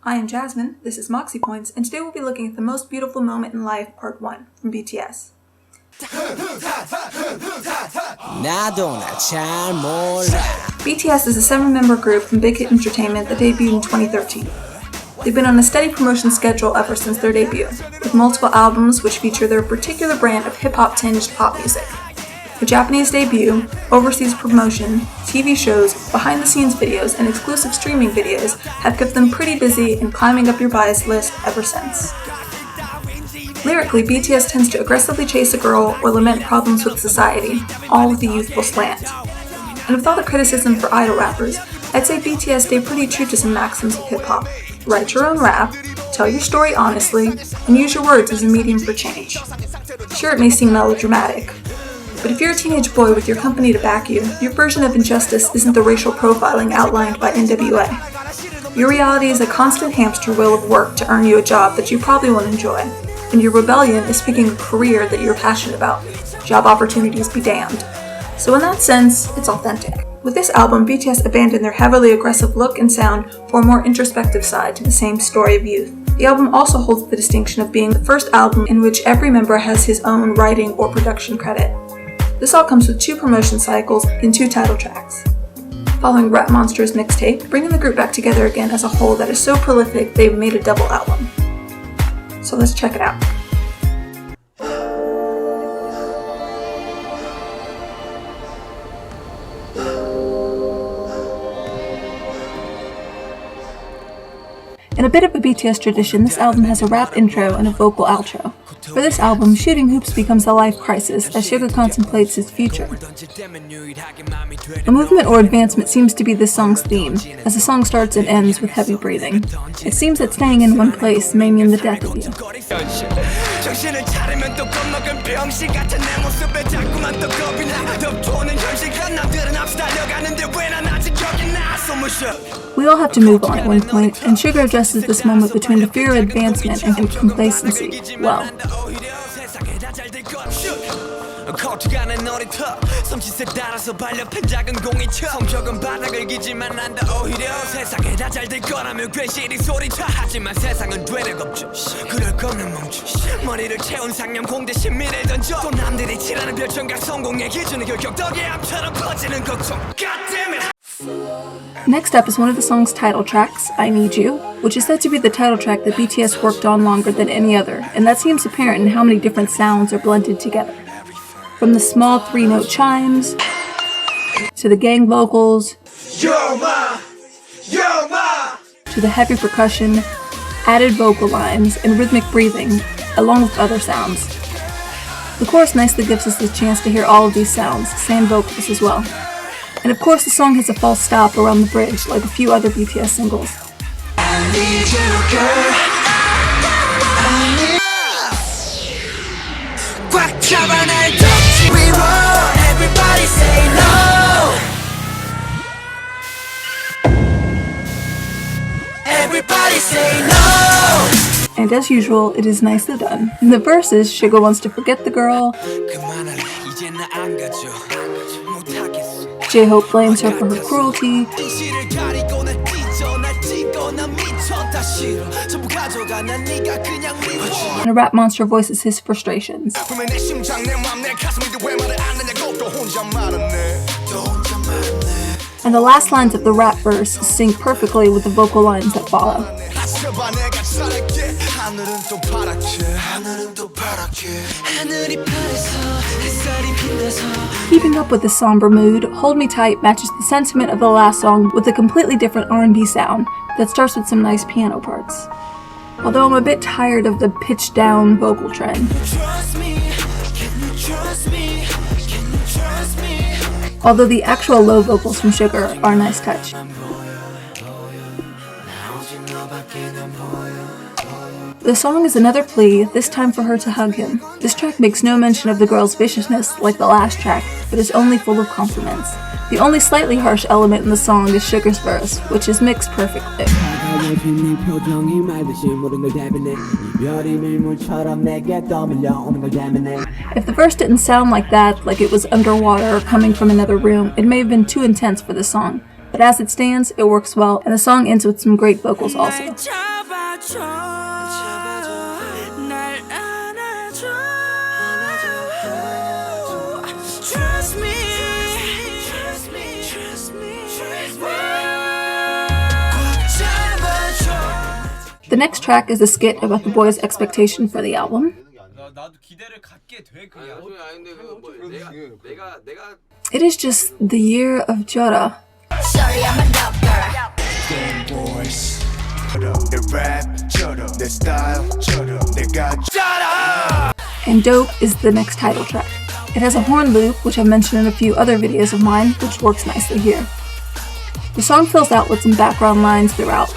I am Jasmine, this is Moxie Points, and today we'll be looking at the most beautiful moment in life, part 1, from BTS. BTS is a 7-member group from Big Hit Entertainment that debuted in 2013. They've been on a steady promotion schedule ever since their debut, with multiple albums which feature their particular brand of hip-hop tinged pop music. A Japanese debut, overseas promotion, TV shows, behind-the-scenes videos, and exclusive streaming videos have kept them pretty busy and climbing up your bias list ever since. Lyrically, BTS tends to aggressively chase a girl or lament problems with society, all with a youthful slant. And with all the criticism for idol rappers, I'd say BTS stay pretty true to some maxims of hip-hop. Write your own rap, tell your story honestly, and use your words as a medium for change. Sure, it may seem melodramatic, but if you're a teenage boy with your company to back you, your version of injustice isn't the racial profiling outlined by NWA. Your reality is a constant hamster wheel of work to earn you a job that you probably won't enjoy, and your rebellion is picking a career that you're passionate about. Job opportunities be damned. So in that sense, it's authentic. With this album, BTS abandoned their heavily aggressive look and sound for a more introspective side to the same story of youth. The album also holds the distinction of being the first album in which every member has his own writing or production credit. This all comes with 2 promotion cycles and 2 title tracks. Following Rap Monster's mixtape, bringing the group back together again as a whole that is so prolific they've made a double album. So let's check it out. In a bit of a BTS tradition, this album has a rap intro and a vocal outro. For this album, shooting hoops becomes a life crisis as Suga contemplates his future. A movement or advancement seems to be this song's theme, as the song starts and ends with heavy breathing. It seems that staying in one place may mean the death of you. We all have to move on at one point, and Suga addresses this moment between the fear of advancement and complacency well. Next up is one of the song's title tracks, I Need You, which is said to be the title track that BTS worked on longer than any other, and that seems apparent in how many different sounds are blended together. From the small 3-note chimes, to the gang vocals, to the heavy percussion, added vocal lines, and rhythmic breathing, along with other sounds. The chorus nicely gives us the chance to hear all of these sounds, same vocals as well. And of course the song has a false stop around the bridge, like a few other BTS singles. I need you, girl. Everybody say no. Everybody say no. And as usual, it is nicely done. In the verses, Suga wants to forget the girl. J-Hope blames her for her cruelty, and a rap monster voices his frustrations. And the last lines of the rap verse sync perfectly with the vocal lines that follow. Keeping up with the somber mood, Hold Me Tight matches the sentiment of the last song with a completely different R&B sound that starts with some nice piano parts. Although I'm a bit tired of the pitched down vocal trend. Although the actual low vocals from Suga are a nice touch. The song is another plea, this time for her to hug him. This track makes no mention of the girl's viciousness like the last track, but is only full of compliments. The only slightly harsh element in the song is Suga's verse, which is mixed perfectly. If the verse didn't sound like that, like it was underwater or coming from another room, it may have been too intense for the song. But as it stands, it works well, and the song ends with some great vocals also. The next track is a skit about the boys' expectation for the album. It is just the year of Jara. And Dope is the next title track. It has a horn loop, which I've mentioned in a few other videos of mine, which works nicely here. The song fills out with some background lines throughout.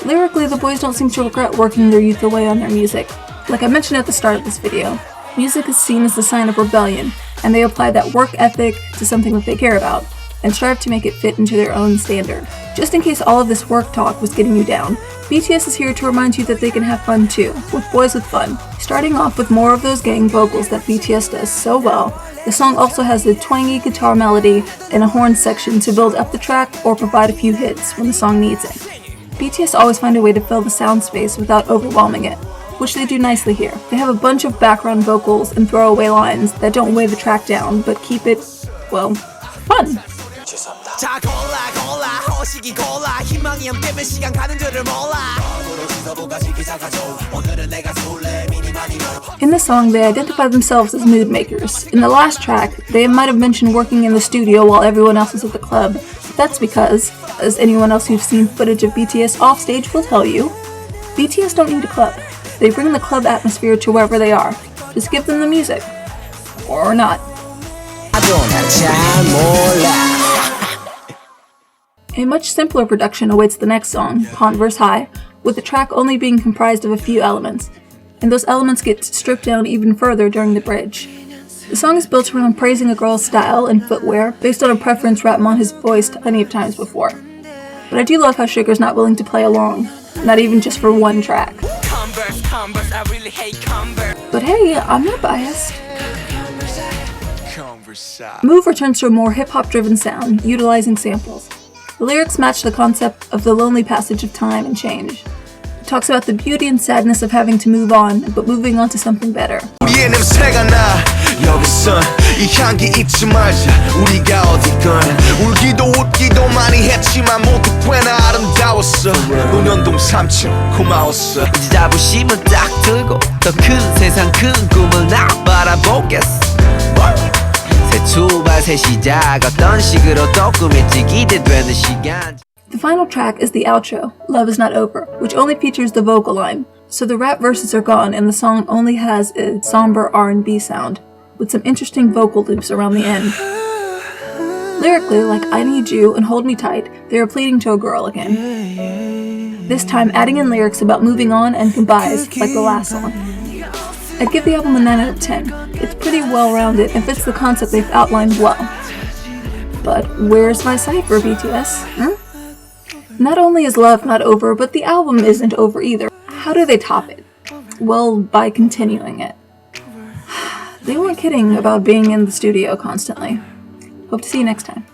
Lyrically, the boys don't seem to regret working their youth away on their music. Like I mentioned at the start of this video, music is seen as the sign of rebellion, and they apply that work ethic to something that they care about, and strive to make it fit into their own standard. Just in case all of this work talk was getting you down, BTS is here to remind you that they can have fun too, with Boys with Fun. Starting off with more of those gang vocals that BTS does so well, the song also has a twangy guitar melody and a horn section to build up the track or provide a few hits when the song needs it. BTS always find a way to fill the sound space without overwhelming it, which they do nicely here. They have a bunch of background vocals and throwaway lines that don't weigh the track down, but keep it, well, fun. In the song, they identify themselves as mood makers. In the last track, they might have mentioned working in the studio while everyone else is at the club. That's because, as anyone else who's seen footage of BTS offstage will tell you, BTS don't need a club. They bring the club atmosphere to wherever they are. Just give them the music. Or not. A much simpler production awaits the next song, Converse High, with the track only being comprised of a few elements, and those elements get stripped down even further during the bridge. The song is built around praising a girl's style and footwear based on a preference Rapmon has voiced plenty of times before. But I do love how Sugar's not willing to play along, not even just for one track. Converse, I really hate Converse. But hey, I'm not biased. Move returns to a more hip-hop driven sound, utilizing samples. The lyrics match the concept of the lonely passage of time and change. It talks about the beauty and sadness of having to move on, but moving on to something better. The final track is the outro, Love Is Not Over, which only features the vocal line, so the rap verses are gone and the song only has a somber R&B sound, with some interesting vocal loops around the end. Lyrically, like I Need You and Hold Me Tight, they are pleading to a girl again. This time adding in lyrics about moving on and goodbyes, like the last song. I'd give the album a 9 out of 10. It's pretty well-rounded and fits the concept they've outlined well. But where's my cipher, BTS? Not only is Love not over, but the album isn't over either. How do they top it? Well, by continuing it. They weren't kidding about being in the studio constantly. Hope to see you next time.